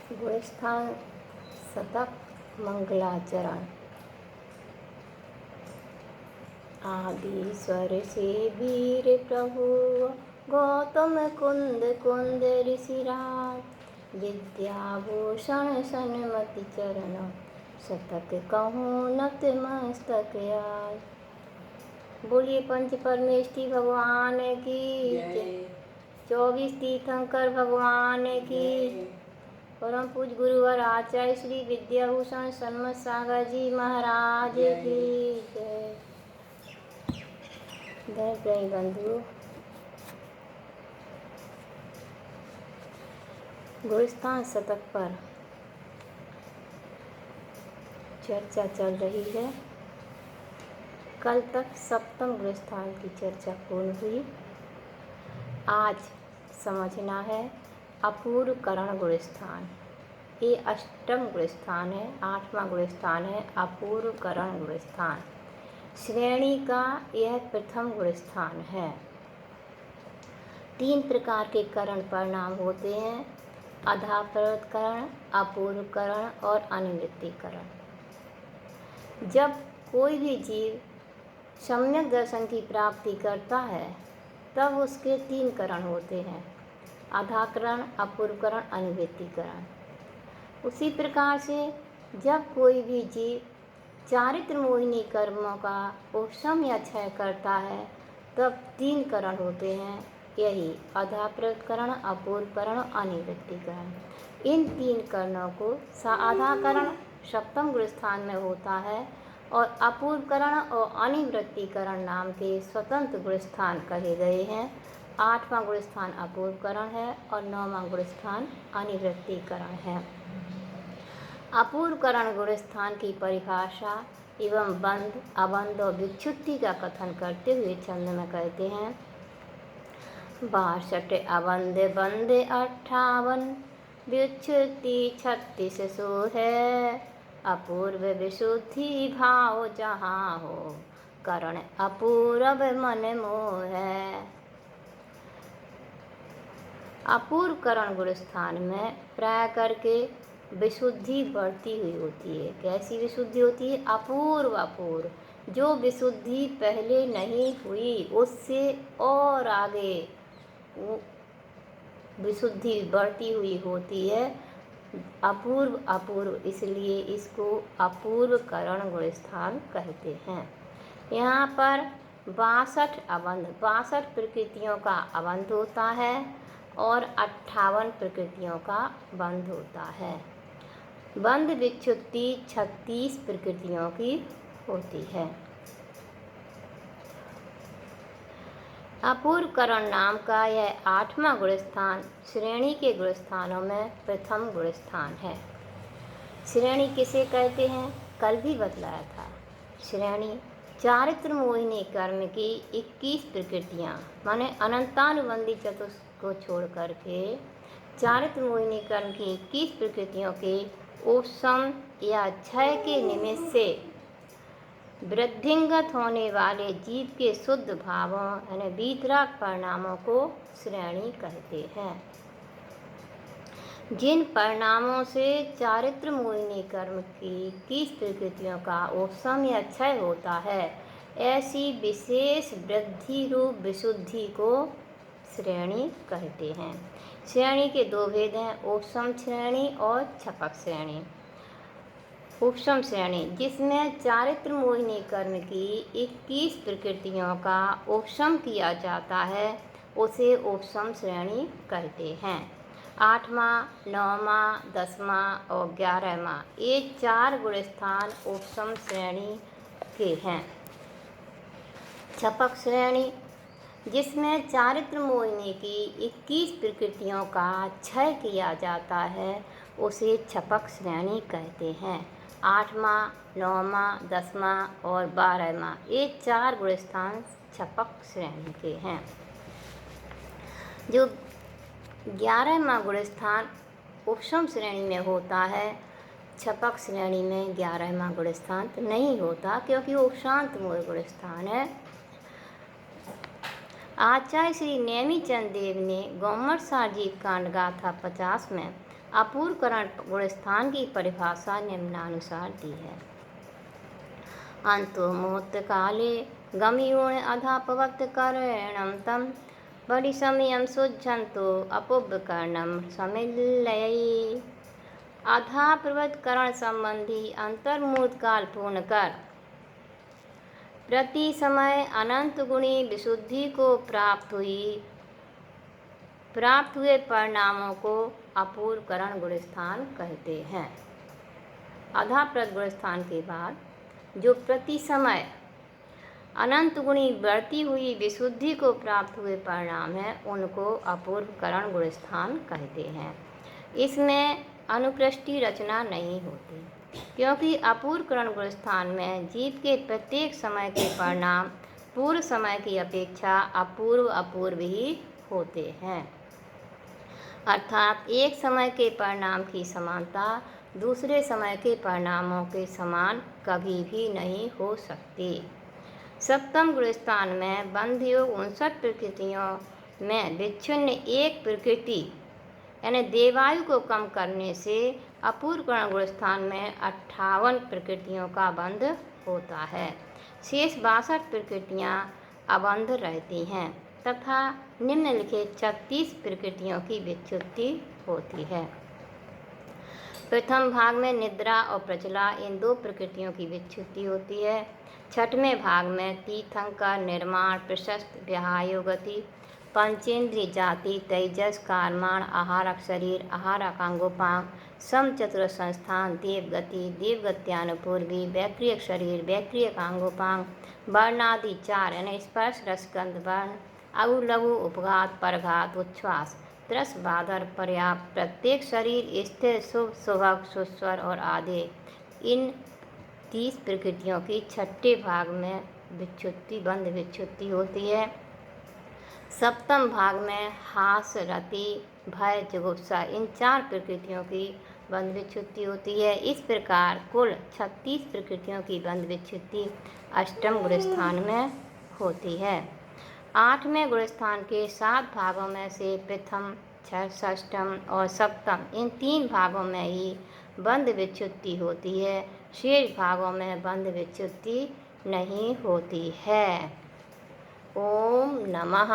गुणस्थान शतक मंगलाचरण। आदि स्वर से वीर प्रभु गौतम कुंद कुंद ऋषिराज। विद्याभूषण सन्मति चरण शतक कहूँ नत मस्तक आज। बोलिए पंच परमेष्टि भगवान की जय। 24 तीर्थंकर भगवान की। परम पूज गुरुवर आचार्य श्री विद्याभूषण सन्मत सागर जी महाराज की जय। जय जय बंधु। गुलिस्तान शतक पर चर्चा चल रही है। कल तक सप्तम गुलिस्तान की चर्चा पूर्ण हुई। आज समझना है अपूर्व करण गुलिस्तान। ये अष्टम गुलिस्तान है, 8वां गुलिस्तान है अपूर्व करण गुलिस्तान। श्रेणी का यह प्रथम गुलिस्तान है। 3 प्रकार के करण परिणाम होते हैं: अधाप्रवृत्त करण, अपूर्व करण और अनिवृत्ति करण। जब कोई भी जीव सम्यक दर्शन की प्राप्ति करता है तब उसके 3 करण होते हैं: अधाकरण, अपूर्वकरण, अनिवृत्तिकरण। उसी प्रकार से जब कोई भी जीव चारित्र मोहिनी कर्मों का उपशम या क्षय करता है तब 3 करण होते हैं, यही अधाप्रवृत्तकरण, अपूर्वकरण, अनिवृत्तिकरण। इन 3 करणों को अधाकरण सप्तम गुलिस्तान में होता है और अपूर्वकरण और अनिवृत्तिकरण नाम के स्वतंत्र गुलिस्तान कहे गए हैं। 8वां गुलिस्तान अपूर्वकरण है और 9वां गुलिस्तान अनिवृत्तिकरण है। अपूर्वकरण गुलिस्तान की परिभाषा एवं बंध, अबंध और विच्छुत्ति का कथन करते हुए छंद में कहते हैं: 62 अबंध बंध 58 विच्छुत्ति 36 सो है। अपूर्व विशुद्धि भाव जहाँ हो करण अपूर्व मन मोह है। अपूर्व करण गुलिस्तान में प्राय करके विशुद्धि बढ़ती हुई होती है। कैसी विशुद्धि होती है? अपूर्व। जो विशुद्धि पहले नहीं हुई उससे और आगे विशुद्धि बढ़ती हुई होती है। अपूर्व, इसलिए इसको अपूर्व करण गुलिस्तान कहते हैं। यहाँ पर 62 अबंध, 62 प्रकृतियों का अबंध होता है और 58 प्रकृतियों का बंध होता है। बंध विच्छुत्ति 36 प्रकृतियों की होती है। अपूर्व करण नाम का यह 8वां गुलिस्तान श्रेणी के गुलिस्तानों में प्रथम गुलिस्तान है। श्रेणी किसे कहते हैं? कल भी बतलाया था। श्रेणी चारित्र मोहिनी कर्म की 21 प्रकृतियाँ माने अनंतानुबंधी चतुष्ट को छोड़ करके चारित्र मोहिनी कर्म की 21 प्रकृतियों के उपशम या क्षय के निमित्त से वृद्धिंगत होने वाले जीव के शुद्ध भावों यानी वीतराग परिणामों को श्रेणी कहते हैं। जिन परिणामों से चारित्र मोहिनी कर्म की 21 प्रकृतियों का उपशम या क्षय होता है, ऐसी विशेष वृद्धि रूप विशुद्धि को श्रेणी कहते हैं। श्रेणी के 2 भेद हैं: उपशम श्रेणी और क्षपक श्रेणी। उपशम श्रेणी जिसमें चारित्र मोहिनी कर्म की 21 प्रकृतियों का उपशम किया जाता है उसे उपशम श्रेणी कहते हैं। 8वां, 9वां, 10वां और 11वां ये 4 गुलिस्तान उपशम श्रेणी के हैं। क्षपक श्रेणी जिसमें चारित्र मोहिनी की 21 प्रकृतियों का क्षय किया जाता है उसे क्षपक श्रेणी कहते हैं। 8वां, 9वां, 10वां और 12वां ये 4 गुलिस्तान क्षपक श्रेणी के हैं। जो 11वां गुलिस्तान उपशम श्रेणी में होता है, क्षपक श्रेणी में 11वां गुलिस्तान नहीं होता क्योंकि वो उपशांत मोह गुलिस्तान है। आचार्य श्री नेमिचंद देव ने गौमर सार जीव कांड गाथा 50 में अपूर्वकरण गुणस्थान की परिभाषा निम्नानुसार दी है। अंतोमुक्त काले गम्यूण अधापवक्त करणम तम परिसमयम शुद्धंतो अपुब्बकरणम समिल्लयि। अधा प्रवृत्त करण संबंधी अंतर्मूर्त काल पूर्ण कर प्रति समय अनंत गुणी विशुद्धि को प्राप्त हुए परिणामों को अपूर्वकरण गुणस्थान कहते हैं। आधा प्रवृत्त गुणस्थान के बाद जो प्रति समय अनंत गुणी बढ़ती हुई विशुद्धि को प्राप्त हुए परिणाम हैं उनको अपूर्वकरण गुणस्थान कहते हैं। इसमें अनुकृष्टि रचना नहीं होती, क्योंकि अपूर्वकरण गुणस्थान में जीव के प्रत्येक समय के परिणाम पूर्व समय की अपेक्षा अपूर्व ही होते हैं। अर्थात एक समय के परिणाम की समानता दूसरे समय के परिणामों के समान कभी भी नहीं हो सकती। सप्तम गुणस्थान में बंधयोग 59 प्रकृतियों में विच्छिन्न एक प्रकृति यानी देवायु को कम करने से अपूर्वकरण गुणस्थान में 58 प्रकृतियों का बंध होता है। शेष 62 प्रकृतियाँ अबंध रहती हैं तथा निम्नलिखित 36 प्रकृतियों की विच्युति होती है। प्रथम भाग में निद्रा और प्रचला इन 2 प्रकृतियों की विच्युति होती है। छठवें भाग में तीर्थंकर, निर्माण, प्रशस्त, व्याहायोगति, पंचेंद्रिय जाति, तेजस, कारमाण, आहारक शरीर, आहारक अंगोपांग, समचतुर संस्थान, देवगति, देवगत्यानुपूर्वी, वैक्रियक शरीर, वैक्रियक अंगोपांग, वर्णादि 4 यानी स्पर्श, रसगंध, वर्ण, अगु लघु, उपघात, परघात, उच्छ्वास, त्रस, बादर, पर्याप्त, प्रत्येक शरीर, स्थिर, शुभ, शुभक, सुस्वर और आदि इन 30 प्रकृतियों की छठे भाग में बंध विच्युति होती है। सप्तम भाग में हास, रति, भय, जुगुप्सा इन 4 प्रकृतियों की बंध विच्युति होती है। इस प्रकार कुल 36 प्रकृतियों की बंध विच्युति अष्टम गुणस्थान में होती है। 8वें गुणस्थान के 7 भागों में से प्रथम, षष्ठम और सप्तम इन 3 भागों में ही बंध विच्युति होती है। शेष भागों में बंध विच्युति नहीं होती है। ओम नमः।